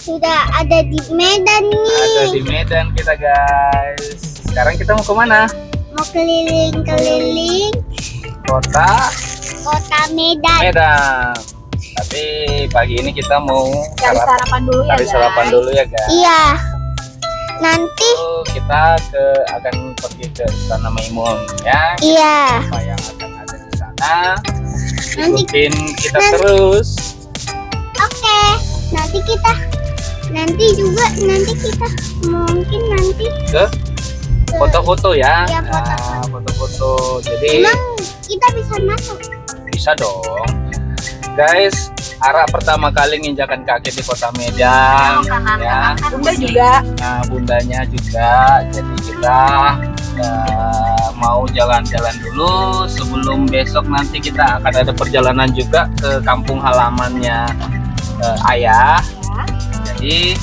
sudah ada di Medan nih. Ada di Medan kita guys. Sekarang kita mau kemana? Mau keliling-keliling Kota Medan. Medan. Tapi pagi ini kita mau Cari sarapan dulu ya, cari guys. sarapan dulu ya guys. Iya. Nanti Kita akan pergi ke Istana Maimun ya. iya. Apa yang akan ada di sana? Nanti Ikutin kita terus. oke. Nanti kita mungkin nanti Ke foto-foto ya. Iya, foto-foto. Nah, foto-foto. Jadi emang kita bisa masuk. bisa dong. Guys, Ara pertama kali nginjakan kaki di kota Medan ya. Bunda juga. Nah, bundanya juga. Jadi kita mau jalan-jalan dulu sebelum besok nanti kita akan ada perjalanan juga ke kampung halamannya ayah. Jadi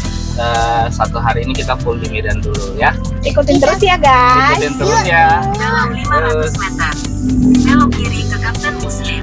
satu hari ini kita full di Medan dulu ya. Ikutin terus ya, guys. Ikutin terus ya. Dalam 500 meter, belok kiri ke Kapten Muslim.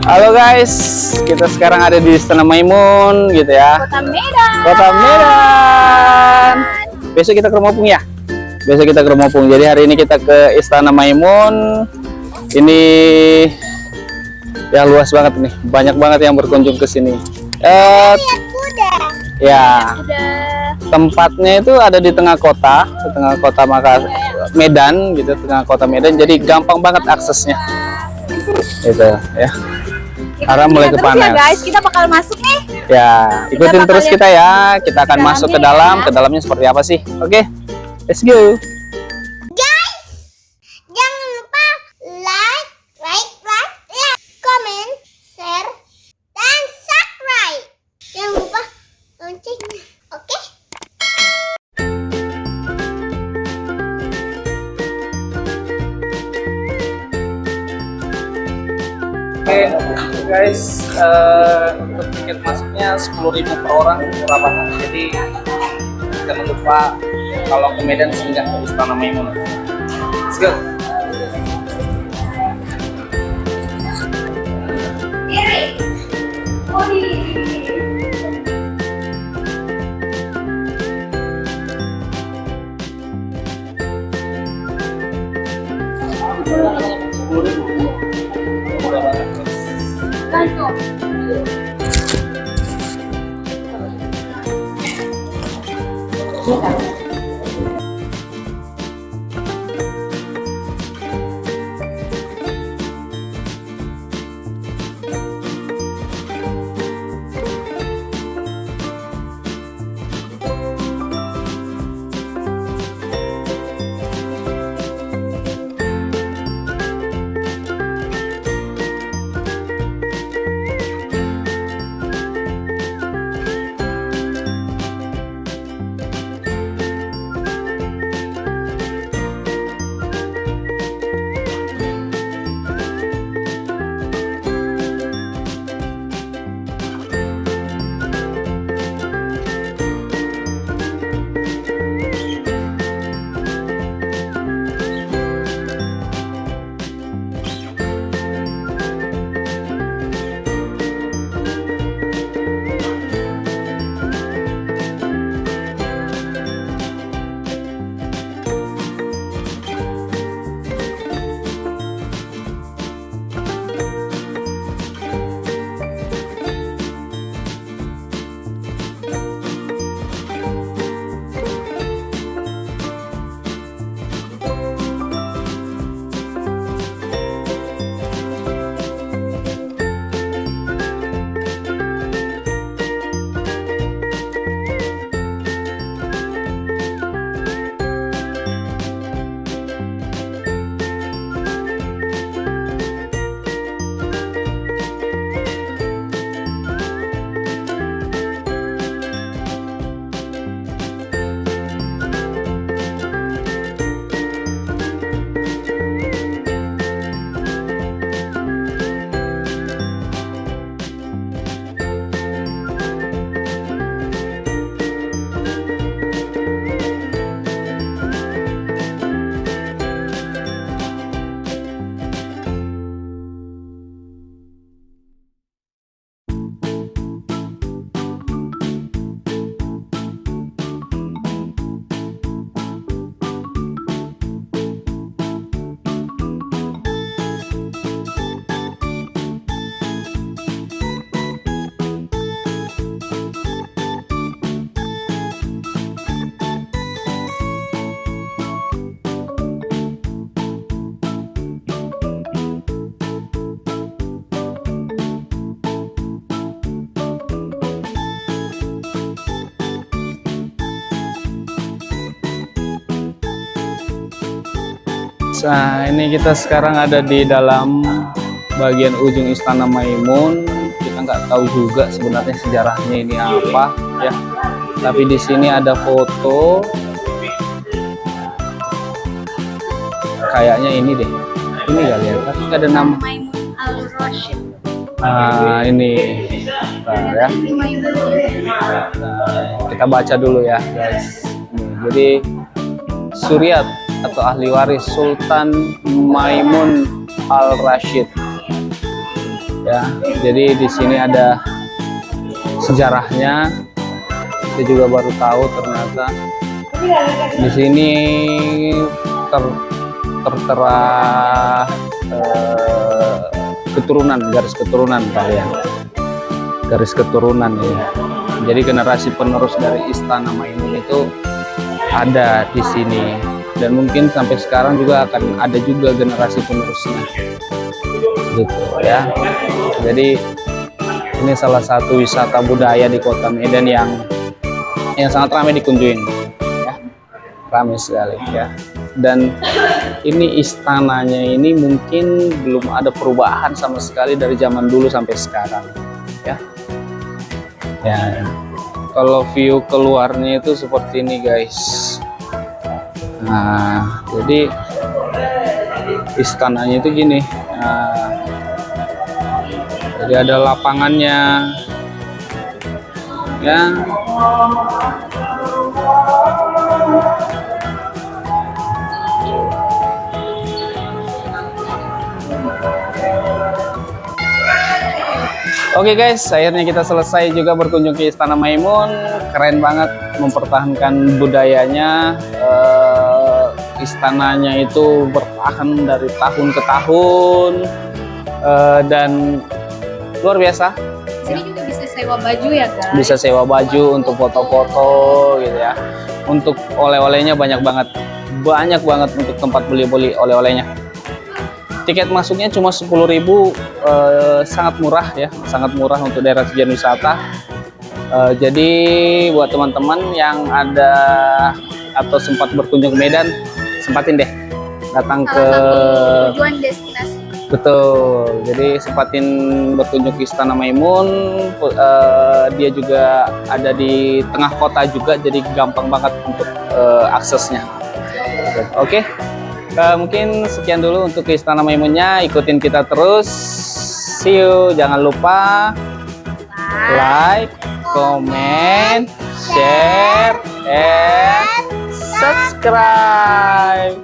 Halo guys, kita sekarang ada di Istana Maimun gitu ya. Kota Medan. Kota Medan. Besok kita ke Rumah Opung ya. Besok kita ke Rumah Opung. Jadi hari ini kita ke Istana Maimun. Ini ya luas banget nih. Banyak banget yang berkunjung ke sini. Lihat kuda. Ya, Udah. tempatnya itu ada di tengah kota Makassar, Medan gitu, tengah kota Medan. Jadi gampang banget aksesnya. Gitu ya. Ara mulai ke Terus ya, panas. guys. Kita bakal masuk nih. Ya, ikutin bakal terus lihat kita ya. Kita akan masuk ke dalamnya dalam. Ke dalamnya seperti apa sih? Oke, let's go. Guys, jangan lupa like, comment, share, dan subscribe. Jangan lupa loncengnya. Oke? Oke, guys, untuk tiket masuknya 10.000 per orang, murah banget. Jadi jangan lupa kalau ke Medan singgah ke Istana Maimun. Let's go. Murah banget. Nah, ini kita sekarang ada di dalam bagian ujung Istana Maimun. Kita nggak tahu juga sebenarnya sejarahnya ini apa ya. Tapi di sini ada foto. Kayaknya ini deh. Ini kali ya. Tapi nggak ada nama. Maimun Al-Rashid. Nah, ini. Nah, ya. Nah, kita baca dulu ya, guys. Jadi Suryat atau ahli waris Sultan Maimun Al-Rashid. Ya, jadi di sini ada sejarahnya. Saya juga baru tahu ternyata di sini tertera keturunan, garis keturunan kalian. Garis keturunan ya. Jadi generasi penerus dari Istana Maimun itu ada di sini, dan mungkin sampai sekarang juga akan ada juga generasi penerusnya gitu ya. Jadi ini salah satu wisata budaya di Kota Medan yang sangat ramai dikunjungi ya, ramai sekali ya. Dan ini istananya ini mungkin belum ada perubahan sama sekali dari zaman dulu sampai sekarang ya. Kalau view keluarnya itu seperti ini guys. Nah, jadi istananya itu gini. Nah, jadi ada lapangannya ya. Oke guys, akhirnya kita selesai juga berkunjung ke Istana Maimun. Keren banget, mempertahankan budayanya. Istananya itu bertahan dari tahun ke tahun, dan luar biasa. Sini juga bisa sewa baju ya guys. Bisa sewa baju untuk foto-foto gitu ya. Untuk oleh-olehnya banyak banget untuk tempat beli-beli oleh-olehnya. Tiket masuknya cuma 10.000, sangat murah ya, sangat murah untuk daerah tujuan wisata. Jadi buat teman-teman yang ada atau sempat berkunjung ke Medan, sempatin deh datang ke Tujuan destinasi. betul. Jadi sempatin berkunjung ke Istana Maimun. Dia juga ada di tengah kota juga, jadi gampang banget untuk aksesnya. Oke. Mungkin sekian dulu untuk ke Istana Maimunnya. Ikutin kita terus. See you. Jangan lupa like, comment, share, and subscribe.